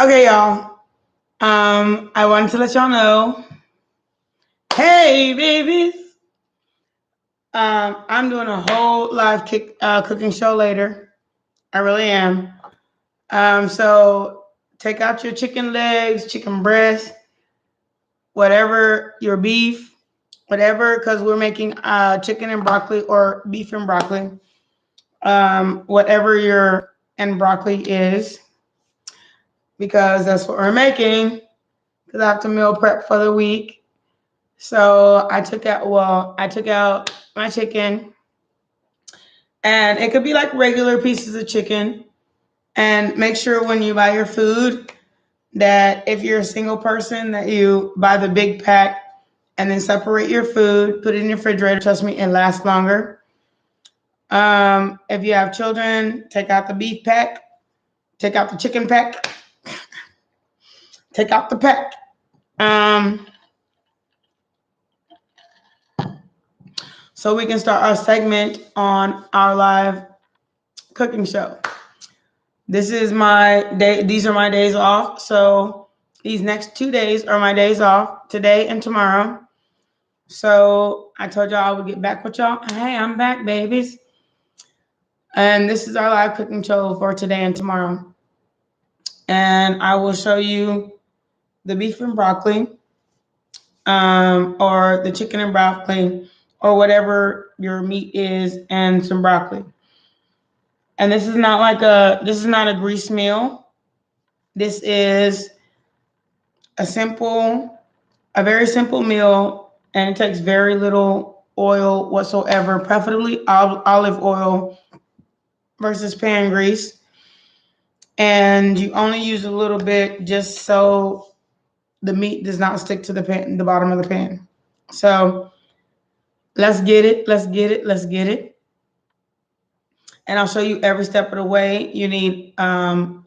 Okay, y'all. I wanted to let y'all know. Hey, babies. I'm doing a whole live cooking show later. I really am. So take out your chicken legs, chicken breast, whatever, your beef, whatever, because we're making chicken and broccoli or beef and broccoli. Whatever your and broccoli is, because that's what we're making. Because I have to meal prep for the week. So I took out my chicken, and it could be like regular pieces of chicken. And make sure when you buy your food that if you're a single person that you buy the big pack and then separate your food, put it in your refrigerator. Trust me, it lasts longer. If you have children, take out the beef pack, take out the chicken pack, take out the pack. So we can start our segment on our live cooking show. This is my day. These are my days off. So these next 2 days are my days off, today and tomorrow. So I told y'all I would get back with y'all. Hey, I'm back, babies. And this is our live cooking show for today and tomorrow. And I will show you the beef and broccoli, or the chicken and broccoli, or whatever your meat is, and some broccoli. And this is not a grease meal. This is a very simple meal, and it takes very little oil whatsoever, preferably olive oil versus pan grease. And you only use a little bit just so the meat does not stick to the bottom of the pan. So let's get it. And I'll show you every step of the way. You need onion,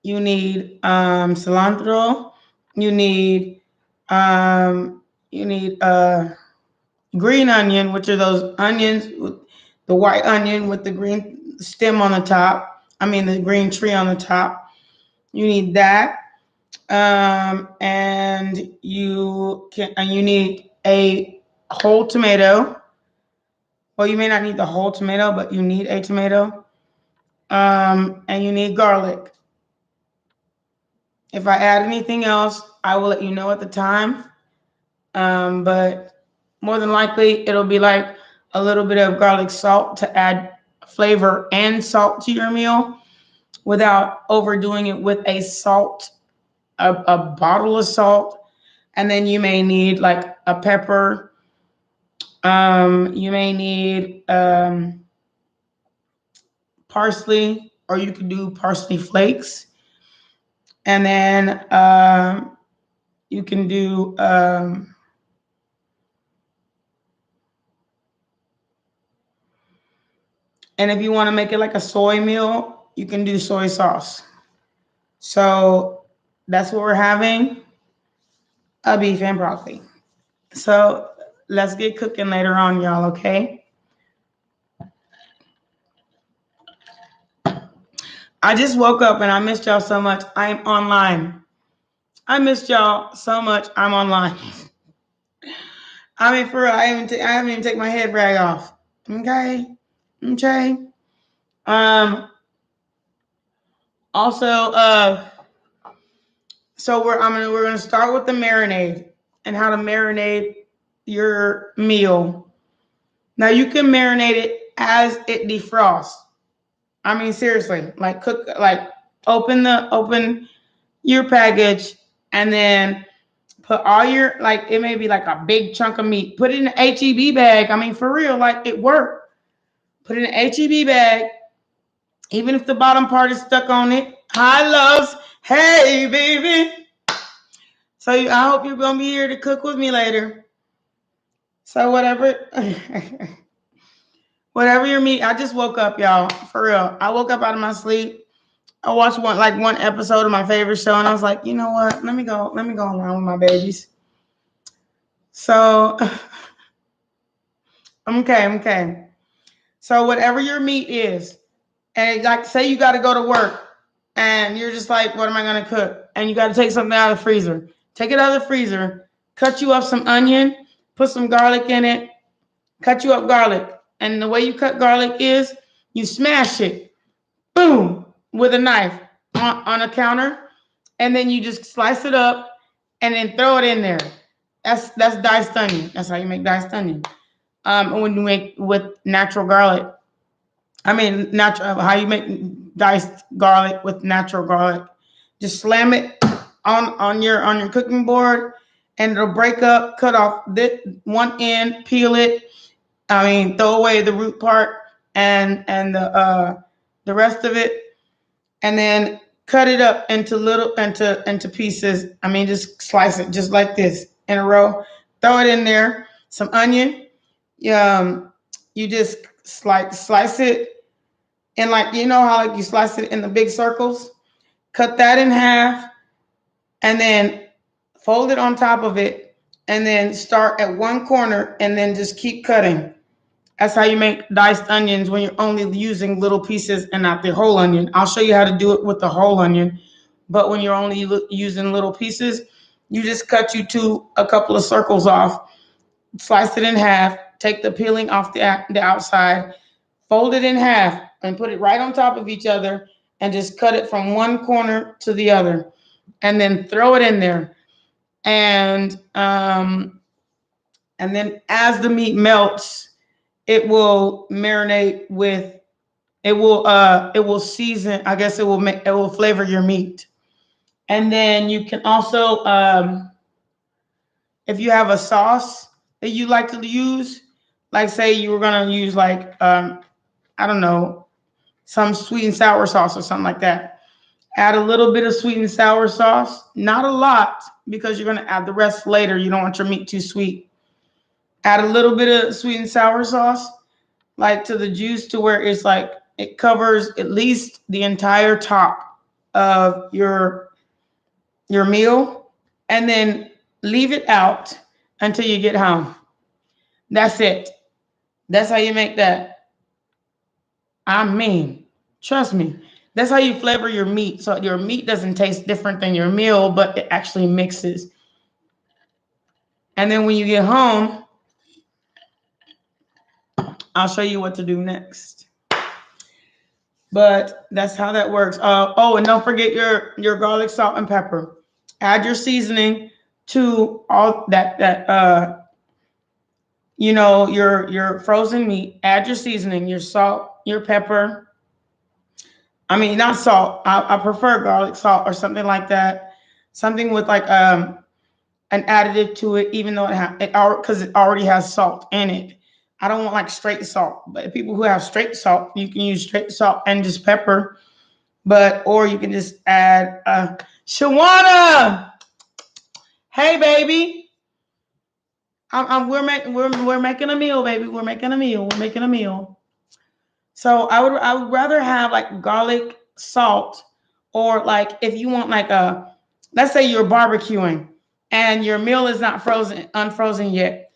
you need cilantro, you need green onion, which are those onions, the white onion with the green stem on the top. The green tree on the top. You need that. And you need a whole tomato. Well, you may not need the whole tomato, but you need a tomato. And you need garlic. If I add anything else, I will let you know at the time. But more than likely, it'll be like a little bit of garlic salt to add flavor and salt to your meal without overdoing it with a bottle of salt. And then you may need like a pepper. You may need parsley, or you could do parsley flakes. And then you can do and if you want to make it like a soy meal, you can do soy sauce. So that's what we're having, a beef and broccoli. So let's get cooking later on, y'all, okay? I just woke up and I missed y'all so much. I'm online. I missed y'all so much. I'm online. For real, I haven't even taken my head rag off. Okay. Also, so we're gonna start with the marinade and how to marinate your meal. Now you can marinate it as it defrosts. Seriously, like open your package and then put all your, it may be like a big chunk of meat. Put it in an HEB bag. For real, like it worked. Put it in an HEB bag. Even if the bottom part is stuck on it. Hi, loves. Hey, baby. So I hope you're going to be here to cook with me later. So whatever your meat. I just woke up, y'all. For real. I woke up out of my sleep. I watched one episode of my favorite show, and I was like, you know what? Let me go along with my babies. So, okay. So whatever your meat is, and say you got to go to work, and you're just like, what am I going to cook? And you got to take something out of the freezer. Take it out of the freezer, cut you up some onion, put some garlic in it, cut you up garlic. And the way you cut garlic is you smash it, boom, with a knife on a counter, and then you just slice it up and then throw it in there. That's diced onion. That's how you make diced onion. When you make with natural garlic, how you make diced garlic with natural garlic. Just slam it on your cooking board, and it'll break up. Cut off this one end, peel it. Throw away the root part and the rest of it, and then cut it up into pieces. Just slice it just like this in a row. Throw it in there. Some onion. You just slice it. And how you slice it in the big circles, cut that in half, and then fold it on top of it, and then start at one corner, and then just keep cutting. That's how you make diced onions when you're only using little pieces and not the whole onion. I'll show you how to do it with the whole onion, but when you're only using little pieces, you just cut a couple of circles off, slice it in half, take the peeling off the outside, fold it in half, and put it right on top of each other, and just cut it from one corner to the other, and then throw it in there. And then as the meat melts, it will marinate with, it will season. I guess it will flavor your meat. And then you can also, if you have a sauce that you like to use, like say you were gonna use some sweet and sour sauce or something like that. Add a little bit of sweet and sour sauce, not a lot, because you're going to add the rest later. You don't want your meat too sweet. Add a little bit of sweet and sour sauce, like to the juice, to where it's like it covers at least the entire top of your meal, and then leave it out until you get home. That's it. That's how you make that. Trust me, that's how you flavor your meat. So your meat doesn't taste different than your meal, but it actually mixes. And then when you get home, I'll show you what to do next. But that's how that works. And don't forget your garlic, salt, and pepper. Add your seasoning to all your frozen meat. Add your seasoning, your salt, your pepper. Not salt. I prefer garlic salt or something like that. Something with an additive to it, even though because it already has salt in it. I don't want straight salt, but people who have straight salt, you can use straight salt and just pepper. Or you can just add Shawana. Hey, baby. We're making a meal, baby. We're making a meal. So I would rather have garlic salt, or if you want let's say you're barbecuing and your meal is not unfrozen yet.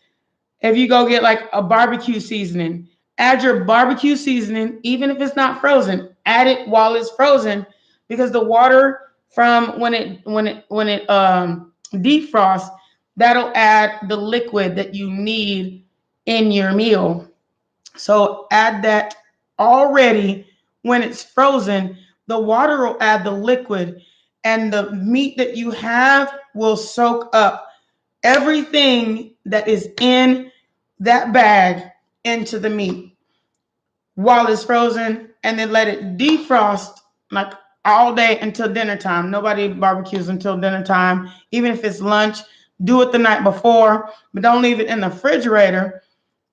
If you go get a barbecue seasoning, add your barbecue seasoning, even if it's not frozen, add it while it's frozen, because the water from when it defrosts, that'll add the liquid that you need in your meal. So add that already when it's frozen. The water will add the liquid, and the meat that you have will soak up everything that is in that bag into the meat while it's frozen, and then let it defrost all day until dinner time. Nobody barbecues until dinner time. Even if it's lunch, do it the night before, but don't leave it in the refrigerator.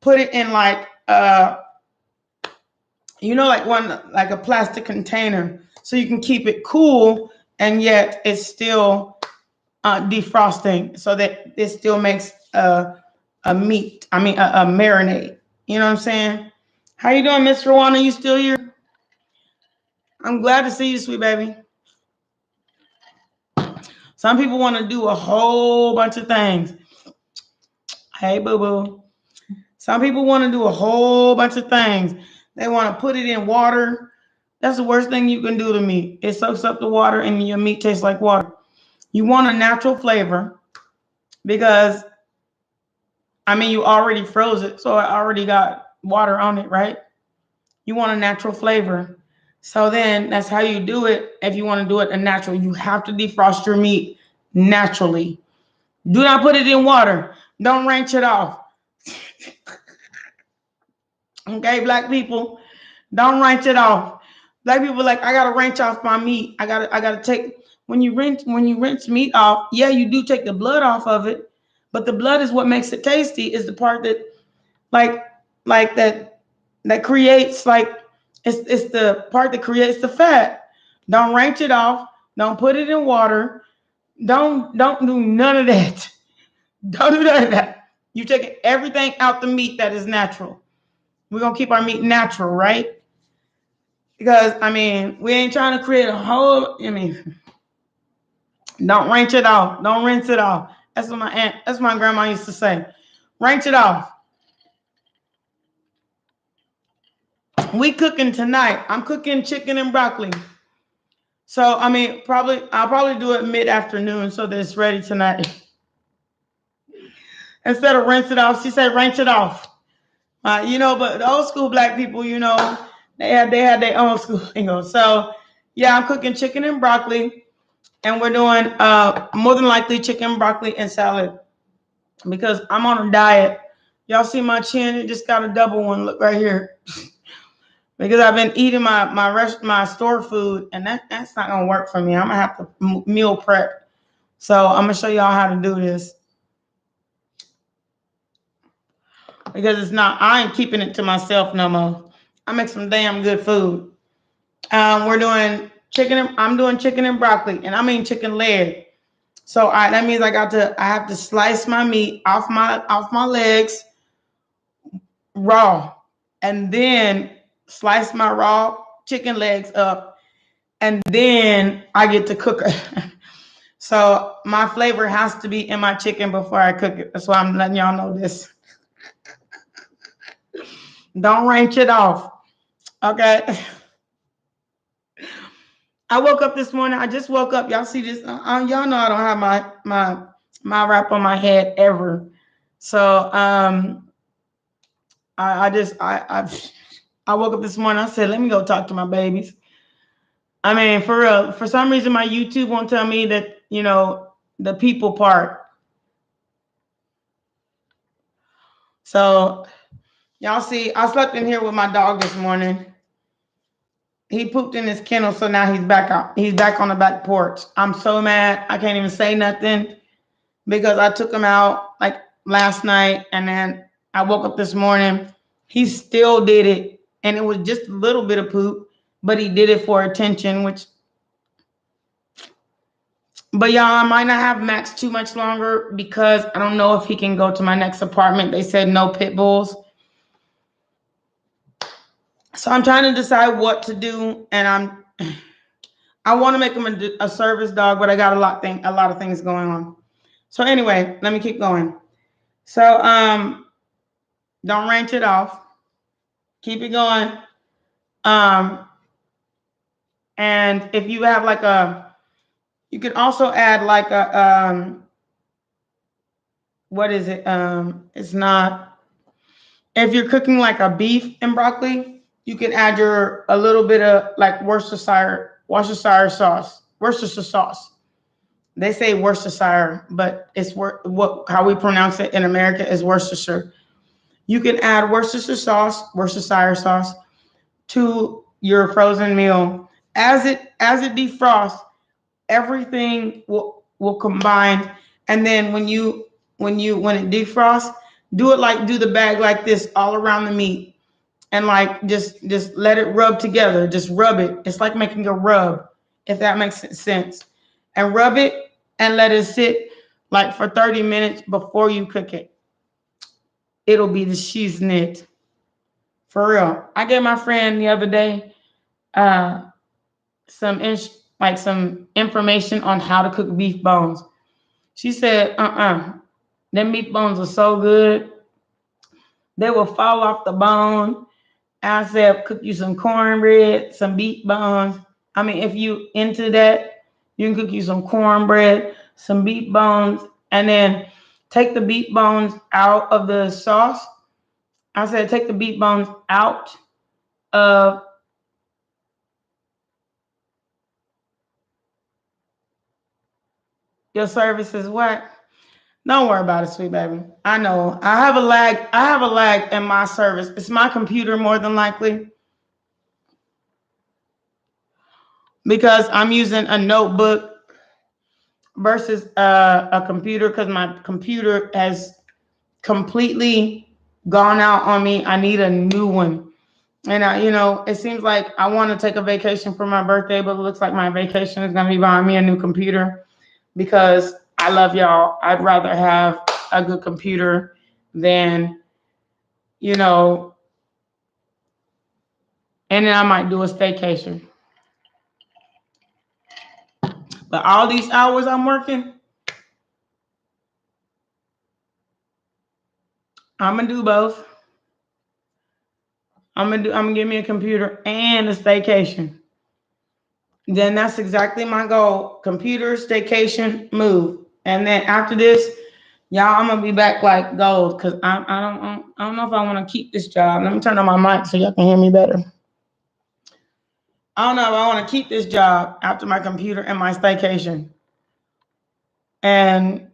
Put it in a plastic container, so you can keep it cool, and yet it's still defrosting, so that it still makes a marinade. You know what I'm saying? How you doing, Miss Rwanda? You still here? I'm glad to see you, sweet baby. Some people want to do a whole bunch of things. Hey, boo-boo. Some people want to do a whole bunch of things. They want to put it in water That's the worst thing you can do to meat. It soaks up the water and your meat tastes like water. You want a natural flavor because, I mean, you already froze it, so it already got water on it, right? You want a natural flavor. So then that's how you do it. If you want to do it a natural, you have to defrost your meat naturally. Do not put it in water. Don't ranch it off. Okay, black people, don't ranch it off. Black people like, I gotta ranch off my meat. I gotta take when you rinse meat off, yeah, you do take the blood off of it, but the blood is what makes it tasty, is the part that like that creates it's the part that creates the fat. Don't ranch it off, don't put it in water, don't do none of that. Don't do none of that. You take everything out the meat that is natural. We're gonna keep our meat natural, right? Because I mean, we ain't trying to create a whole. I mean, don't rinse it off. Don't rinse it off. That's what my grandma used to say. Rinse it off. We cooking tonight. I'm cooking chicken and broccoli. So I mean, I'll probably do it mid-afternoon so that it's ready tonight. Instead of rinse it off, she said rinse it off. But the old school black people, they had their own school lingo. So yeah, I'm cooking chicken and broccoli, and we're doing more than likely chicken, broccoli, and salad because I'm on a diet. Y'all see my chin? It just got a double one. Look right here. Because I've been eating my store food, and that's not gonna work for me. I'm gonna have to meal prep. So I'm gonna show y'all how to do this. Because it's not, I ain't keeping it to myself no more. I make some damn good food. We're doing chicken. I'm doing chicken and broccoli, and I mean chicken leg. So that means I have to slice my meat off my legs raw, and then slice my raw chicken legs up, and then I get to cook it. So my flavor has to be in my chicken before I cook it. That's why I'm letting y'all know this. Don't ranch it off. Okay. I woke up this morning. I just woke up. Y'all see this? Y'all know I don't have my wrap on my head ever. So I woke up this morning. I said, let me go talk to my babies. I mean, for real. For some reason, my YouTube won't tell me that the people part. So y'all see, I slept in here with my dog this morning. He pooped in his kennel, so now he's back out. He's back on the back porch. I'm so mad. I can't even say nothing because I took him out like last night, and then I woke up this morning. He still did it, and it was just a little bit of poop, but he did it for attention, but y'all, I might not have Max too much longer because I don't know if he can go to my next apartment. They said no pit bulls. So I'm trying to decide what to do, and I want to make him a service dog, but I got a lot of things going on. So anyway, let me keep going. So don't ranch it off. Keep it going. And if you have you can also add like a what is it? It's not. If you're cooking like a beef and broccoli, you can add a little bit of like Worcestershire sauce. They say Worcestershire, but it's how we pronounce it in America is Worcestershire. You can add Worcestershire sauce to your frozen meal. As it defrosts, everything will combine, and then when it defrosts, do the bag like this all around the meat, and like just let it rub together. Just rub it. It's like making a rub, if that makes sense. And rub it and let it sit like for 30 minutes before you cook it. It'll be the shiznit. For real. I gave my friend the other day some information on how to cook beef bones. She said, them beef bones are so good. They will fall off the bone. I said cook you some cornbread, some beef bones. I mean, if you into that, you can cook you some cornbread, some beef bones, and then take the beef bones out of the sauce. I said take the beef bones out of your service is what? Don't worry about it, sweet baby. I know. I have a lag. I have a lag in my service. It's my computer more than likely because I'm using a notebook versus a computer because my computer has completely gone out on me. I need a new one. And it seems like I want to take a vacation for my birthday, but it looks like my vacation is going to be buying me a new computer because I love y'all. I'd rather have a good computer than, and then I might do a staycation. But all these hours I'm working, I'm gonna do both. I'm gonna give me a computer and a staycation. Then that's exactly my goal. Computer, staycation, move. And then after this, y'all, I'm gonna be back like gold because I don't know if I want to keep this job. Let me turn on my mic so y'all can hear me better. I don't know if I want to keep this job after my computer and my staycation. And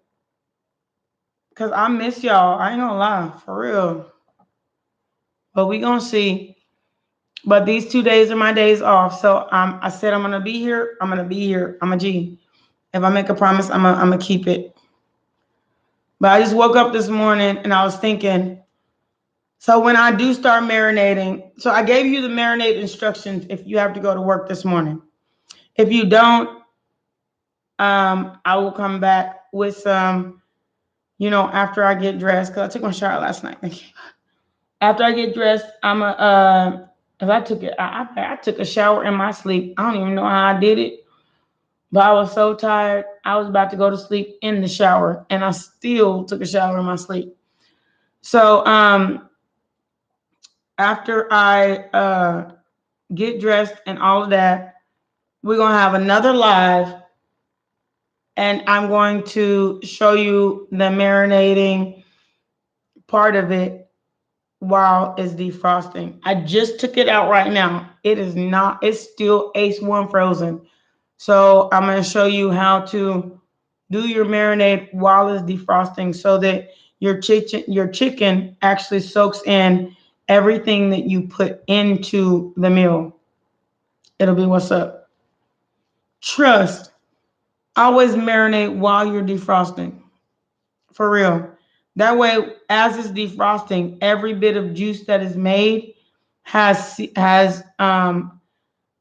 because I miss y'all. I ain't gonna lie, for real. But we gonna see. But these 2 days are my days off. So I said I'm gonna be here. I'm gonna be here. I'm a G. If I make a promise, I'm gonna keep it. But I just woke up this morning and I was thinking, so when I do start marinating, so I gave you the marinate instructions if you have to go to work this morning. If you don't, I will come back with some, after I get dressed, because I took my shower last night. After I get dressed, if I took it, I took a shower in my sleep. I don't even know how I did it, but I was so tired. I was about to go to sleep in the shower, and I still took a shower in my sleep. So after I get dressed and all of that, we're gonna have another live, and I'm going to show you the marinating part of it while it's defrosting. I just took it out right now. It's still Ace One frozen. So I'm going to show you how to do your marinade while it's defrosting so that your chicken actually soaks in everything that you put into the meal. It'll be what's up. Trust. Always marinate while you're defrosting. For real. That way, as it's defrosting, every bit of juice that is made has the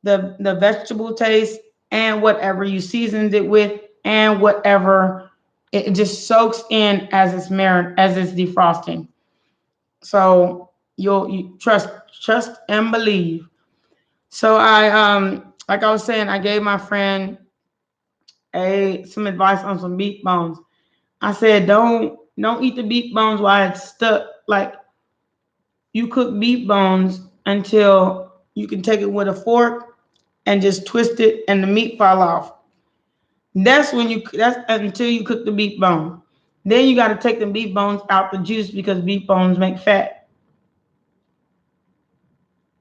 vegetable taste and whatever you seasoned it with and whatever it just soaks in as it's defrosting. So you trust and believe. So I like I was saying, I gave my friend some advice on some beef bones. I said don't eat the beef bones while it's stuck. Like you cook beef bones until you can take it with a fork and just twist it and the meat fall off. That's until you cook the beef bone. Then you got to take the beef bones out the juice because beef bones make fat.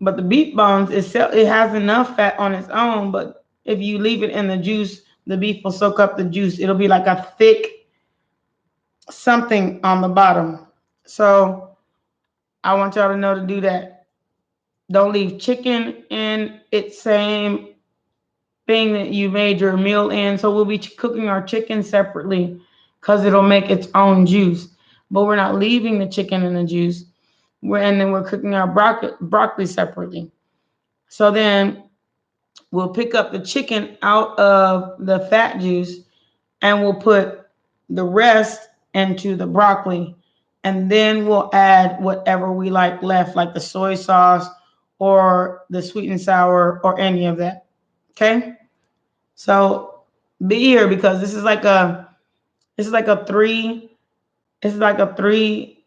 But the beef bones it has enough fat on its own, but if you leave it in the juice, the beef will soak up the juice. It'll be like a thick something on the bottom. So I want y'all to know to do that. Don't leave chicken in its same thing that you made your meal in. So we'll be cooking our chicken separately because it'll make its own juice. But we're not leaving the chicken in the juice. And then we're cooking our broccoli separately. So then we'll pick up the chicken out of the fat juice and we'll put the rest into the broccoli. And then we'll add whatever we like left, like the soy sauce or the sweet and sour or any of that. Okay? So be here because this is like a three. It's like a three.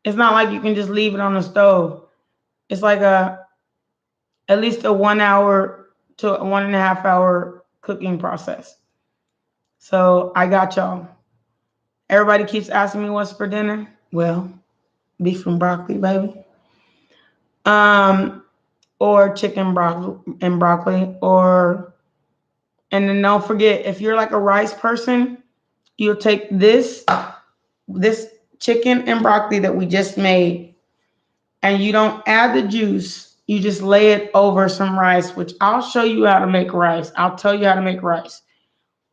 It's not like you can just leave it on the stove. It's like at least a 1 hour to a 1.5 hour cooking process. So I got y'all. Everybody keeps asking me what's for dinner. Well, beef and broccoli, baby. Or chicken broccoli, and then don't forget, if you're like a rice person, you'll take this chicken and broccoli that we just made, and you don't add the juice. You just lay it over some rice, which I'll show you how to make rice. I'll tell you how to make rice.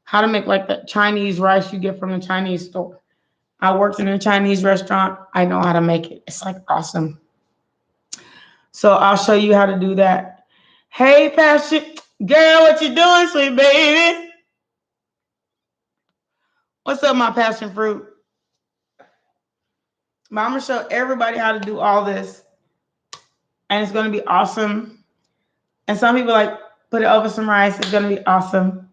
How to make like the Chinese rice you get from the Chinese store. I worked in a Chinese restaurant. I know how to make it. It's like awesome. So I'll show you how to do that. Hey, Passion girl, what you doing, sweet baby? What's up, my passion fruit? But I'm gonna show everybody how to do all this, and it's gonna be awesome. And some people like put it over some rice. It's gonna be awesome.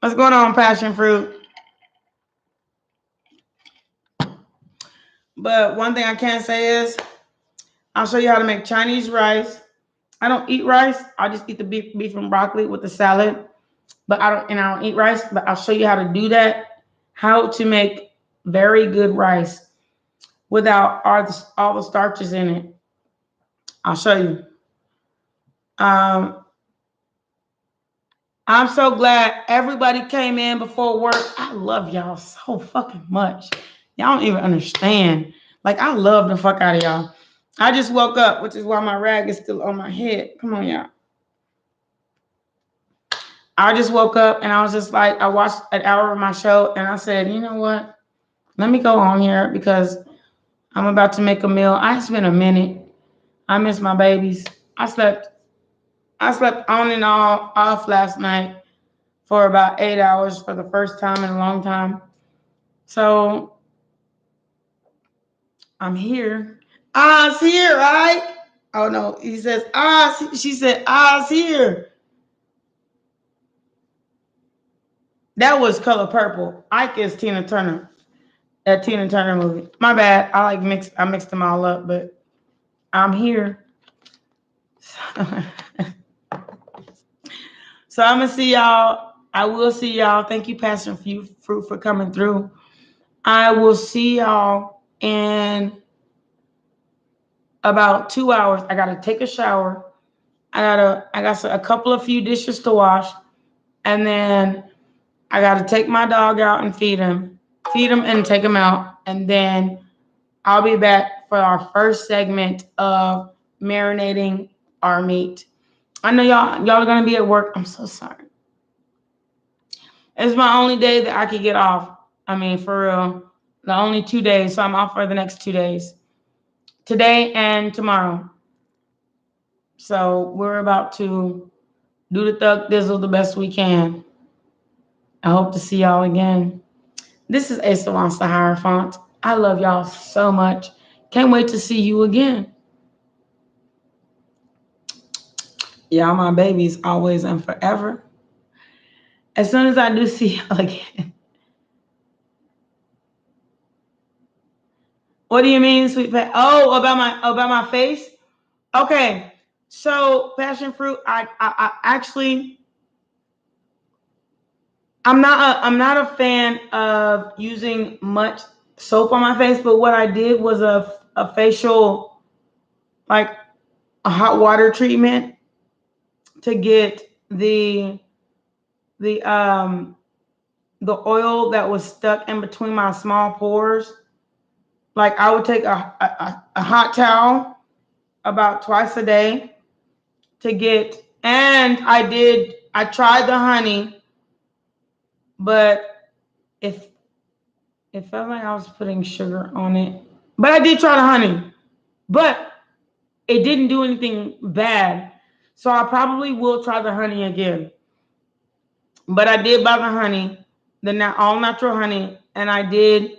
What's going on, passion fruit? But one thing I can say is I'll show you how to make Chinese rice. I don't eat rice. I just eat the beef and broccoli with the salad. But I don't eat rice. But I'll show you how to do that. How to make very good rice without all the starches in it. I'll show you. I'm so glad everybody came in before work. I love y'all so fucking much. Y'all don't even understand. Like, I love the fuck out of y'all. I just woke up, which is why my rag is still on my head. Come on, y'all. I just woke up and I was just like, I watched an hour of my show and I said, you know what? Let me go on here because I'm about to make a meal. It's been a minute. I miss my babies. I slept on and off last night for about 8 hours for the first time in a long time. So I'm here. Oz here, right? Oh no, he says Oz. She said Oz here. That was Color Purple. Ike is Tina Turner. That Tina Turner movie. My bad. I mixed them all up, but I'm here. So I'm gonna see y'all. I will see y'all. Thank you, Passion Fruit, for coming through. I will see y'all in about 2 hours. I gotta take a shower. I got a couple of few dishes to wash, and then I gotta take my dog out and feed him and take him out, and then I'll be back for our first segment of marinating our meat. I know y'all are gonna be at work. I'm so sorry. It's my only day that I could get off. I mean, for real, the only 2 days. So I'm off for the next 2 days, today and tomorrow. So we're about to do the thug dizzle the best we can. I hope to see y'all again. This is Asa Wants the Hierophant. I love y'all so much. Can't wait to see you again. Y'all my babies always and forever. As soon as I do see y'all again. What do you mean, sweet pet? Oh, about my face? Okay. So, passion fruit, I actually I'm not a fan of using much soap on my face, but what I did was a facial, like a hot water treatment to get the oil that was stuck in between my small pores. Like, I would take a hot towel about twice a day to get, and I tried the honey, but it felt like I was putting sugar on it. But I did try the honey, but it didn't do anything bad. So I probably will try the honey again. But I did buy the honey, all natural honey, and I did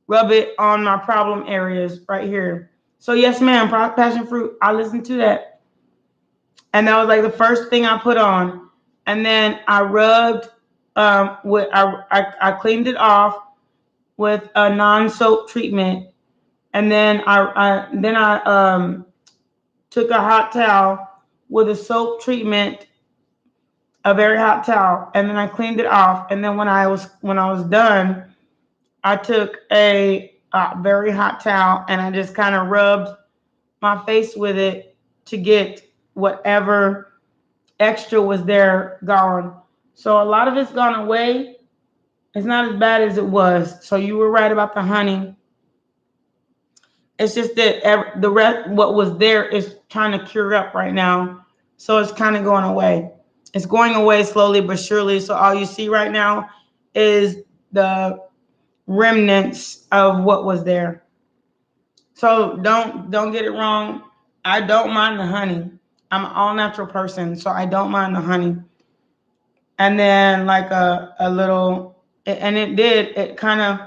rub it on my problem areas right here. So yes, ma'am, passion fruit. I listened to that, and that was like the first thing I put on, and then I rubbed I cleaned it off with a non-soap treatment, and then I took a hot towel with a soap treatment, a very hot towel, and then I cleaned it off. And then when I was done, I took a very hot towel and I just kind of rubbed my face with it to get whatever extra was there gone. So a lot of it's gone away. It's not as bad as it was. So you were right about the honey. It's just that the rest, what was there, is trying to cure up right now. So it's kind of going away. It's going away slowly but surely. So all you see right now is the remnants of what was there. So don't get it wrong. I don't mind the honey. I'm an all natural person, so I don't mind the honey. And then like a little, and it kind of,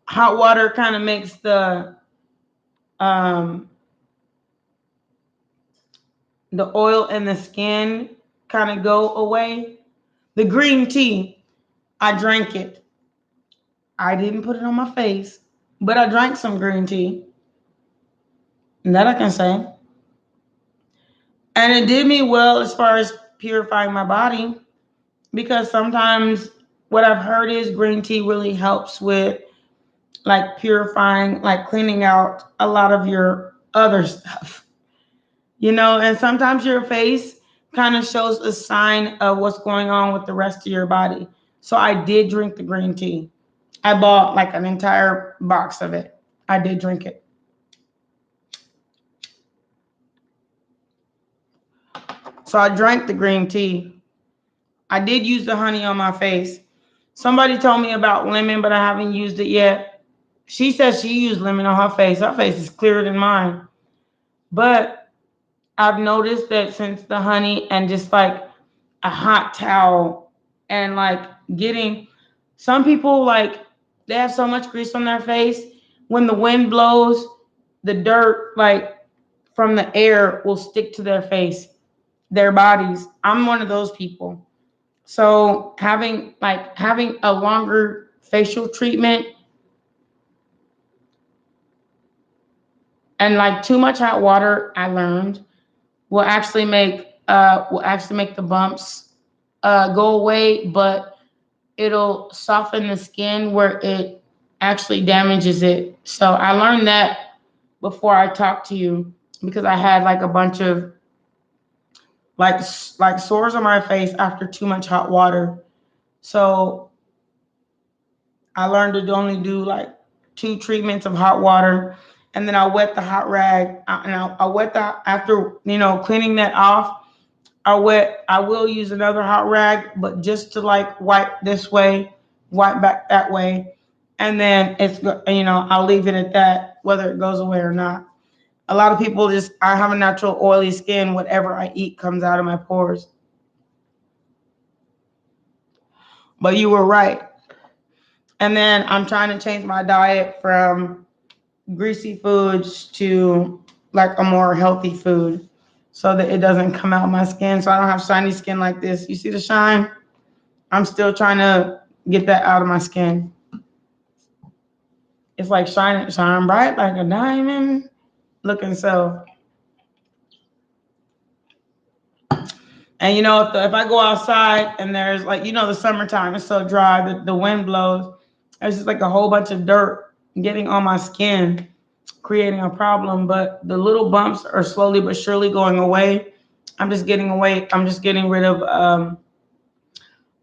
hot water kind of makes the oil in the skin kind of go away. The green tea, I drank it. I didn't put it on my face, but I drank some green tea. And that I can say. And it did me well as far as purifying my body, because sometimes what I've heard is green tea really helps with like purifying, like cleaning out a lot of your other stuff, and sometimes your face kind of shows a sign of what's going on with the rest of your body. So I did drink the green tea. I bought like an entire box of it. I did drink it. So I drank the green tea. I did use the honey on my face. Somebody told me about lemon, but I haven't used it yet. She says she used lemon on her face. Her face is clearer than mine. But I've noticed that since the honey and just like a hot towel and like getting, some people like, they have so much grease on their face. When the wind blows, the dirt like from the air will stick to their face, their bodies. I'm one of those people. So having a longer facial treatment and like too much hot water, I learned, will actually make the bumps go away, but it'll soften the skin where it actually damages it. So I learned that before I talked to you, because I had like a bunch of like sores on my face after too much hot water. So I learned to only do like 2 treatments of hot water, and then I wet the hot rag, and I wet that after cleaning that off. I will use another hot rag, but just to like wipe this way, wipe back that way, and then I'll leave it at that, whether it goes away or not. A lot of people I have a natural oily skin. Whatever I eat comes out of my pores. But you were right. And then I'm trying to change my diet from greasy foods to like a more healthy food, so that it doesn't come out my skin, so I don't have shiny skin like this. You see the shine? I'm still trying to get that out of my skin. It's like shine bright like a diamond looking so. And if I go outside and there's like, the summertime, it's so dry, the wind blows, there's just like a whole bunch of dirt getting on my skin, creating a problem. But the little bumps are slowly but surely going away. I'm just getting rid of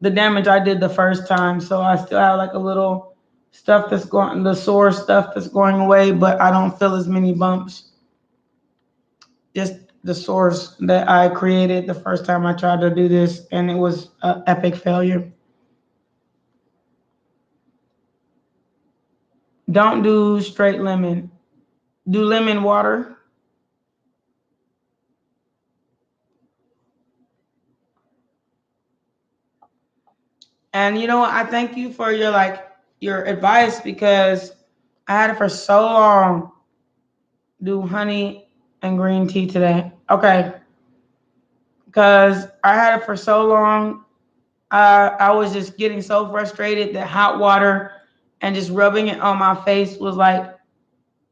the damage I did the first time. So I still have like a little stuff the sore stuff that's going away, but I don't feel as many bumps. Just the sores that I created the first time I tried to do this, and it was an epic failure. Don't do straight lemon. Do lemon water. And you know what? I thank you for your advice, because I had it for so long. Do honey and green tea today. Okay. Because I had it for so long. I was just getting so frustrated that hot water and just rubbing it on my face was like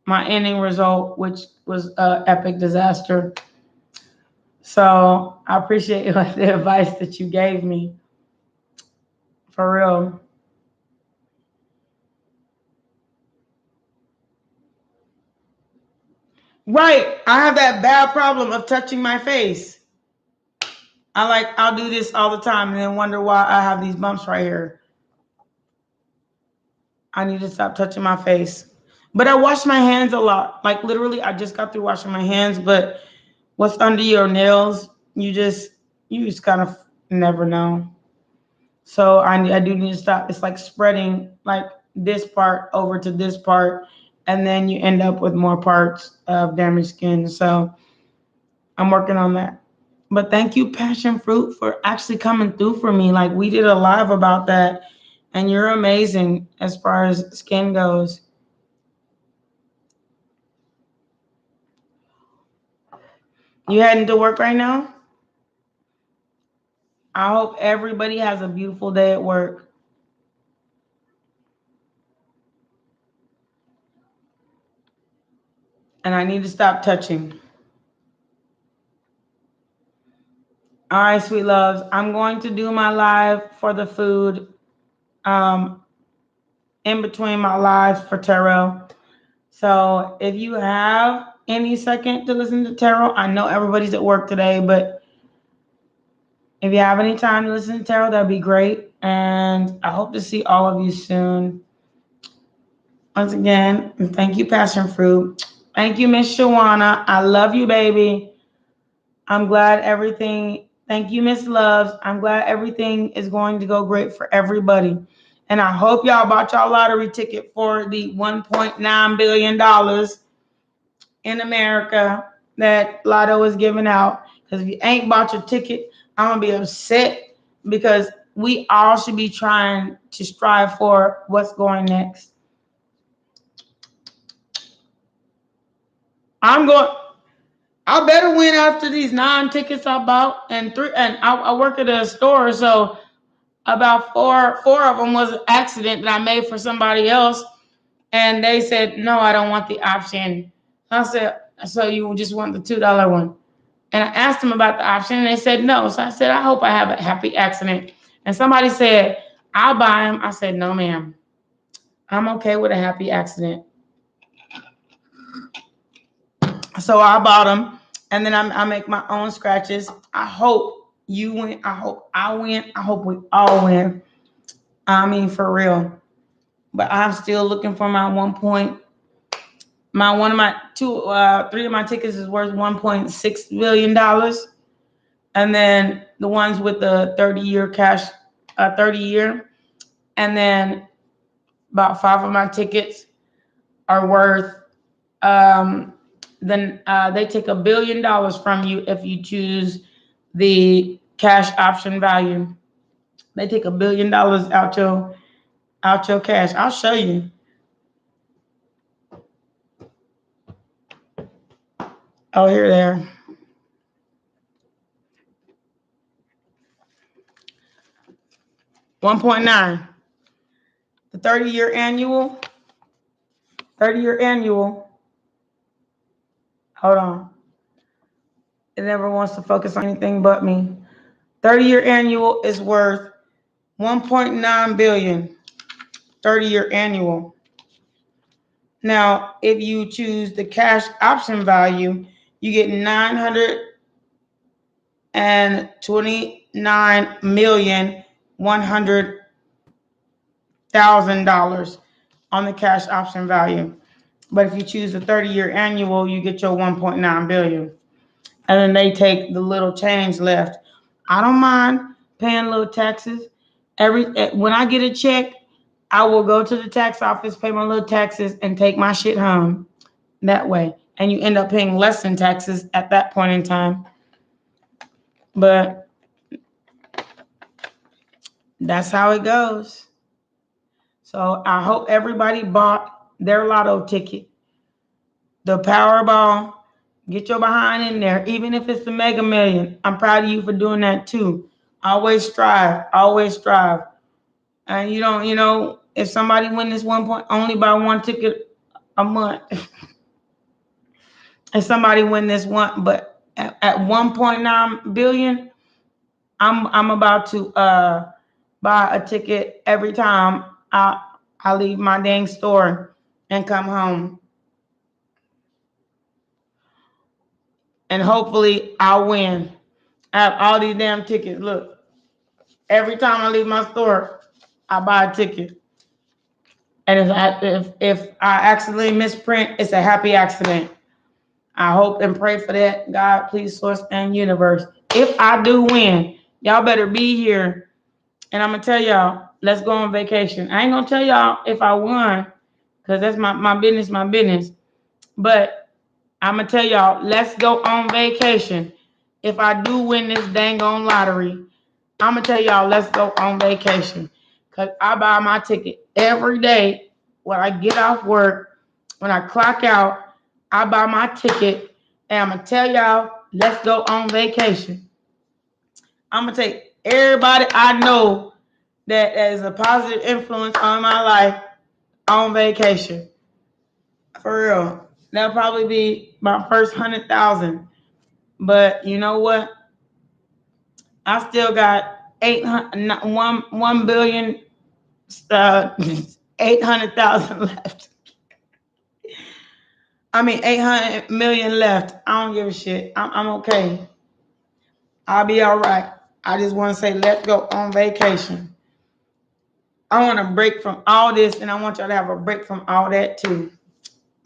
my ending result, which was an epic disaster. So I appreciate the advice that you gave me. For real. Right. I have that bad problem of touching my face. I'll do this all the time and then wonder why I have these bumps right here. I need to stop touching my face. But I wash my hands a lot. Like literally, I just got through washing my hands, but what's under your nails, you just kind of never know. So I do need to stop. It's like spreading like this part over to this part, and then you end up with more parts of damaged skin. So I'm working on that. But thank you, Passion Fruit, for actually coming through for me. Like we did a live about that, and you're amazing as far as skin goes. You heading to work right now? I hope everybody has a beautiful day at work. And I need to stop touching. All right, sweet loves. I'm going to do my live for the food in between my lives for tarot. So if you have any second to listen to tarot, I know everybody's at work today, but if you have any time to listen to tarot, that'd be great. And I hope to see all of you soon. Once again, thank you, Passion Fruit. Thank you, Miss Shawana. I love you, baby. I'm glad everything, thank you, Miss Loves. I'm glad everything is going to go great for everybody. And I hope y'all bought y'all lottery ticket for the $1.9 billion in America that Lotto is giving out. Because if you ain't bought your ticket, I'm going to be upset because we all should be trying to strive for what's going next. I better win after these 9 tickets I bought and I work at a store, so about four of them was an accident that I made for somebody else, and they said no, I don't want the option. I said, so you just want the $2 one? And I asked them about the option, and they said no. So I said, I hope I have a happy accident. And somebody said, I'll buy them. I said, no, ma'am. I'm okay with a happy accident. So I bought them, and then I make my own scratches. I hope you win. I hope I win. I hope we all win. I mean, for real. But I'm still looking for my 1 point. Three of my tickets is worth $1.6 billion. And then the ones with the 30-year cash, 30-year. And then about 5 of my tickets are worth, then they take $1 billion from you if you choose the cash option value. They take $1 billion out your cash. I'll show you. Oh, here they are. $1.9. The 30-year annual. 30-year annual. Hold on. It never wants to focus on anything but me. 30-year annual is worth $1.9 billion. 30-year annual. Now, if you choose the cash option value, you get $929,100,000 on the cash option value. But if you choose the 30-year annual, you get your $1.9 billion. And then they take the little change left. I don't mind paying little taxes. When I get a check, I will go to the tax office, pay my little taxes, and take my shit home that way. And you end up paying less in taxes at that point in time. But that's how it goes. So I hope everybody bought their lotto ticket. The Powerball, get your behind in there, even if it's the Mega Million. I'm proud of you for doing that too. Always strive, always strive. And if somebody win this 1 point, only buy 1 ticket a month. if somebody win this one, but at 1.9 billion, I'm about to buy a ticket every time I leave my dang store and come home. And hopefully I'll win. I have all these damn tickets. Look, every time I leave my store, I buy a ticket. And if I accidentally misprint, it's a happy accident. I hope and pray for that. God, please, source and universe. If I do win, y'all better be here. And I'm going to tell y'all, let's go on vacation. I ain't going to tell y'all if I won, because that's my business. But I'm going to tell y'all, let's go on vacation. If I do win this dang on lottery, I'm going to tell y'all, let's go on vacation. Because I buy my ticket every day when I get off work. When I clock out, I buy my ticket. And I'm going to tell y'all, let's go on vacation. I'm going to take everybody I know that has a positive influence on my life on vacation. For real. That'll probably be my first 100,000. But you know what? I still got 1 billion, 800,000 left. I mean, 800 million left. I don't give a shit. I'm okay. I'll be all right. I just want to say, let's go on vacation. I want a break from all this, and I want y'all to have a break from all that too.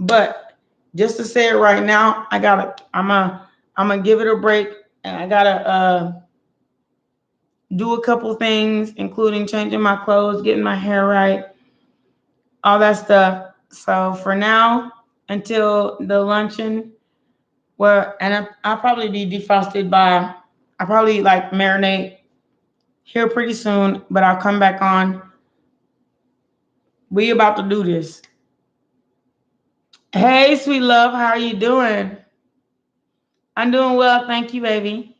But just to say it right now, I'm gonna give it a break, and I gotta do a couple things, including changing my clothes, getting my hair right, all that stuff. So for now, until the luncheon, and I'll probably be defrosted by, I'll probably like marinate here pretty soon, but I'll come back on. We about to do this. Hey, sweet love, how are you doing? I'm doing well, thank you, baby.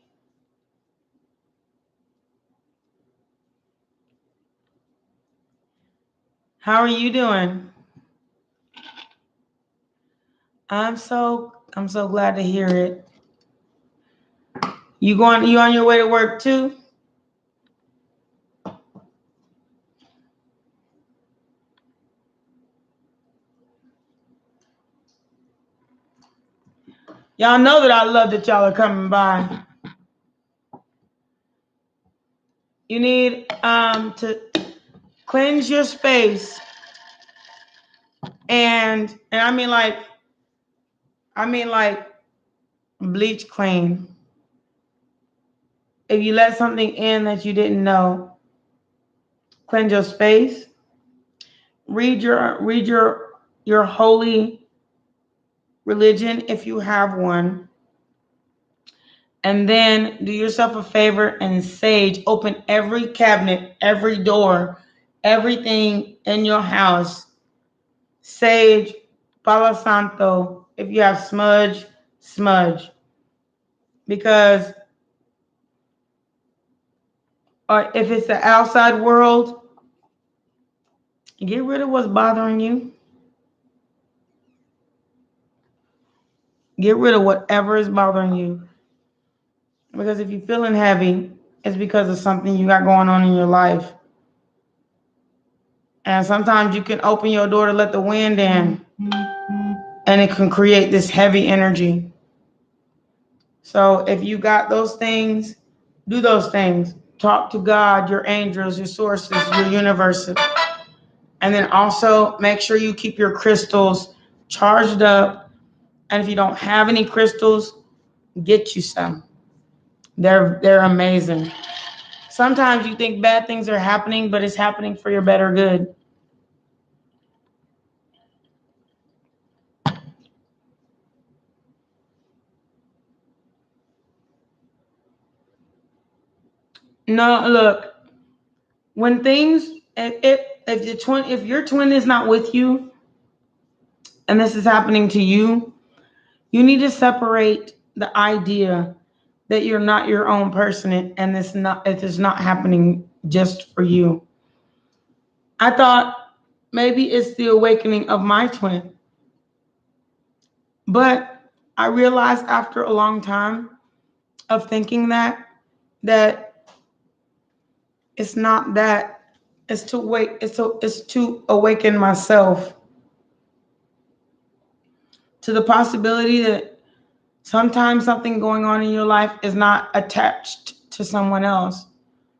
How are you doing? I'm so glad to hear it. You on your way to work too? Y'all know that I love that y'all are coming by. You need to cleanse your space, and I mean like bleach clean. If you let something in that you didn't know, cleanse your space. Read your holy religion if you have one. And then do yourself a favor and sage, open every cabinet, every door, everything in your house. Sage, Palo Santo, if you have smudge. Because, or if it's the outside world, get rid of what's bothering you. Get rid of whatever is bothering you. Because if you're feeling heavy, it's because of something you got going on in your life. And sometimes you can open your door to let the wind in, and it can create this heavy energy. So if you got those things, do those things. Talk to God, your angels, your sources, your universe. And then also make sure you keep your crystals charged up. And if you don't have any crystals, get you some. They're amazing. Sometimes you think bad things are happening, but it's happening for your better good. No, look, when things, if your twin is not with you, and this is happening to you, you need to separate the idea that you're not your own person, and it is not happening just for you. I thought maybe it's the awakening of my twin, but I realized after a long time of thinking that it's not that, it's to awaken myself to the possibility that sometimes something going on in your life is not attached to someone else.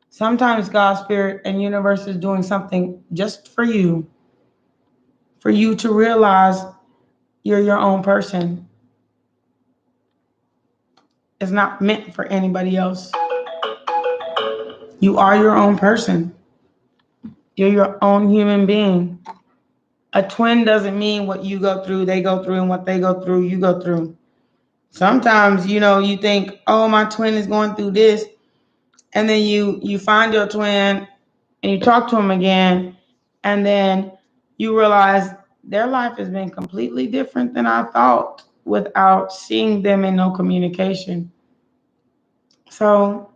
Sometimes God, Spirit, and universe is doing something just for you to realize you're your own person. It's not meant for anybody else. You are your own person. You're your own human being. A twin doesn't mean what you go through, they go through, and what they go through, you go through. Sometimes, you think, oh, my twin is going through this. And then you find your twin and you talk to him again. And then you realize their life has been completely different than I thought without seeing them in no communication. So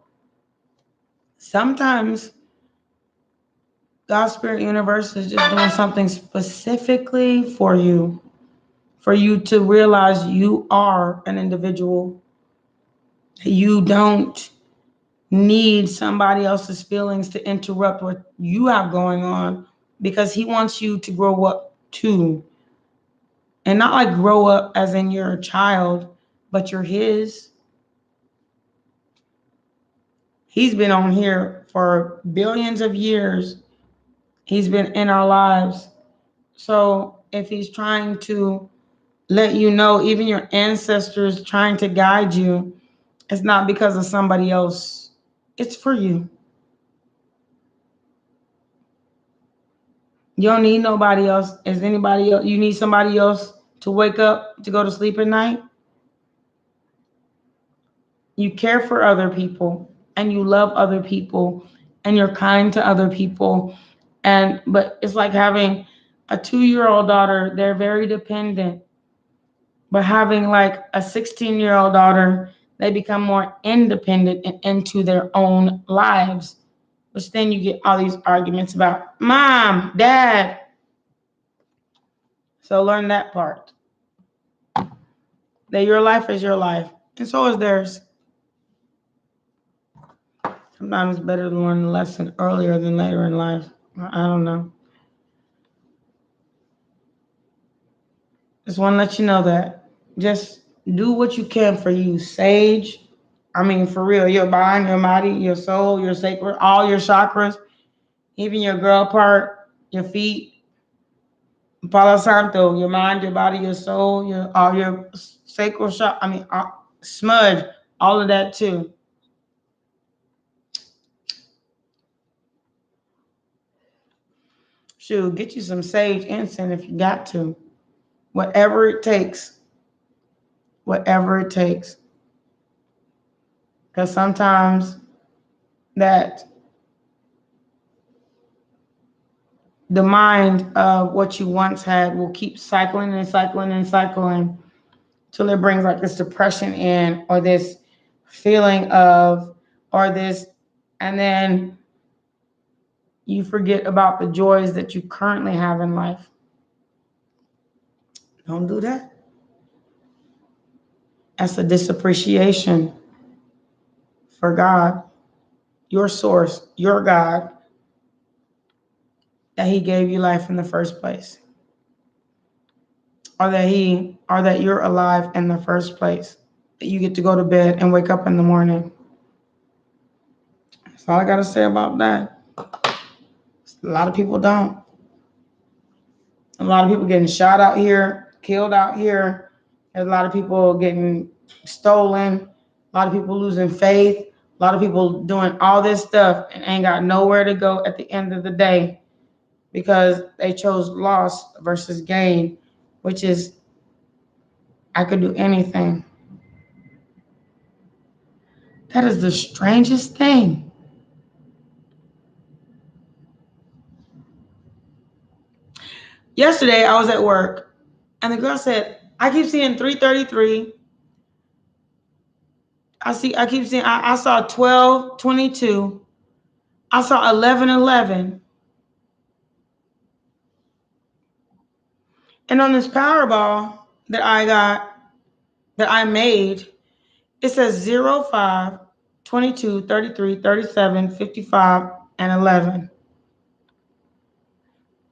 sometimes God's Spirit Universe is just doing something specifically for you to realize you are an individual. You don't need somebody else's feelings to interrupt what you have going on, because he wants you to grow up too. And not like grow up as in you're a child, but you're his. He's been on here for billions of years. He's been in our lives. So if he's trying to let you know, even your ancestors trying to guide you, it's not because of somebody else. It's for you. You don't need nobody else. Is anybody else? You need somebody else to wake up, to go to sleep at night? You care for other people and you love other people and you're kind to other people. But it's like having a 2-year-old daughter, they're very dependent. But having like a 16-year-old daughter, they become more independent and into their own lives. Which then you get all these arguments about mom, dad. So learn that part. That your life is your life. And so is theirs. Sometimes it's better to learn the lesson earlier than later in life. I don't know. Just want to let you know that. Just do what you can for you, Sage. I mean, for real. Your mind, your body, your soul, your sacred, all your chakras, even your girl part, your feet. Palo Santo, your mind, your body, your soul, all your sacral chakra. I mean, smudge, all of that too. Shoot, get you some sage incense if you got to. Whatever it takes. Whatever it takes. Because sometimes that the mind of what you once had will keep cycling and cycling and cycling till it brings like this depression in, or this feeling of, or this, and then you forget about the joys that you currently have in life. Don't do that. That's a disappreciation for God, your source, your God, that he gave you life in the first place. Or that you're alive in the first place. That you get to go to bed and wake up in the morning. That's all I gotta say about that. A lot of people don't. A lot of people getting shot out here, killed out here. There's a lot of people getting stolen. A lot of people losing faith. A lot of people doing all this stuff and ain't got nowhere to go at the end of the day because they chose loss versus gain, which is, I could do anything. That is the strangest thing. Yesterday, I was at work, and the girl said, I keep seeing 333. I saw 1222. I saw 1111. And on this Powerball that I got, that I made, it says 0, 5, 22, 33, 37, 55, and 11.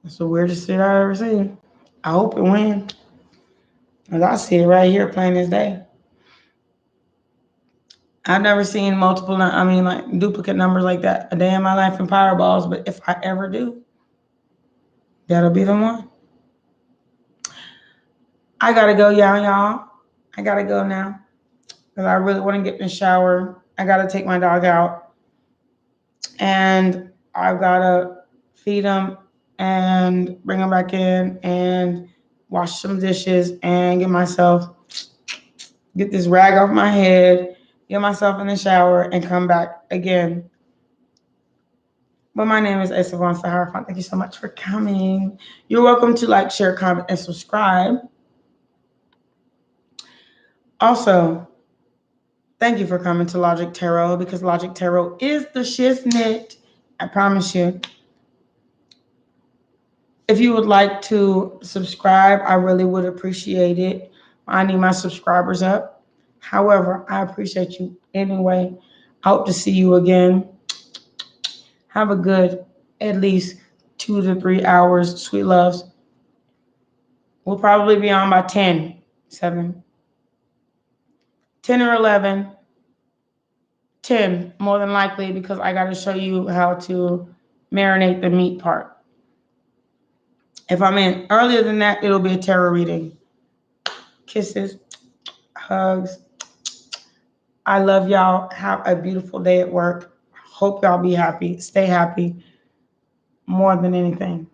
That's the weirdest shit I ever seen. I hope it wins. Because I see it right here plain as day. I've never seen multiple, like duplicate numbers like that a day in my life in Powerballs, but if I ever do, that'll be the one. I gotta go, y'all. I gotta go now. Because I really want to get in the shower. I gotta take my dog out. And I've gotta feed him and bring him back in and wash some dishes and get this rag off my head, get myself in the shower, and come back again. But my name is Asa Von Sahara. Thank you so much for coming. You're welcome to like, share, comment, and subscribe. Also, thank you for coming to Logic Tarot, because Logic Tarot is the shiznit. I promise you. If you would like to subscribe, I really would appreciate it. I need my subscribers up. However, I appreciate you anyway. I hope to see you again. Have a good at least 2 to 3 hours, sweet loves. We'll probably be on by 10, 7, 10 or 11. 10, more than likely, because I got to show you how to marinate the meat part. If I'm in earlier than that, it'll be a tarot reading. Kisses, hugs. I love y'all. Have a beautiful day at work. Hope y'all be happy. Stay happy more than anything.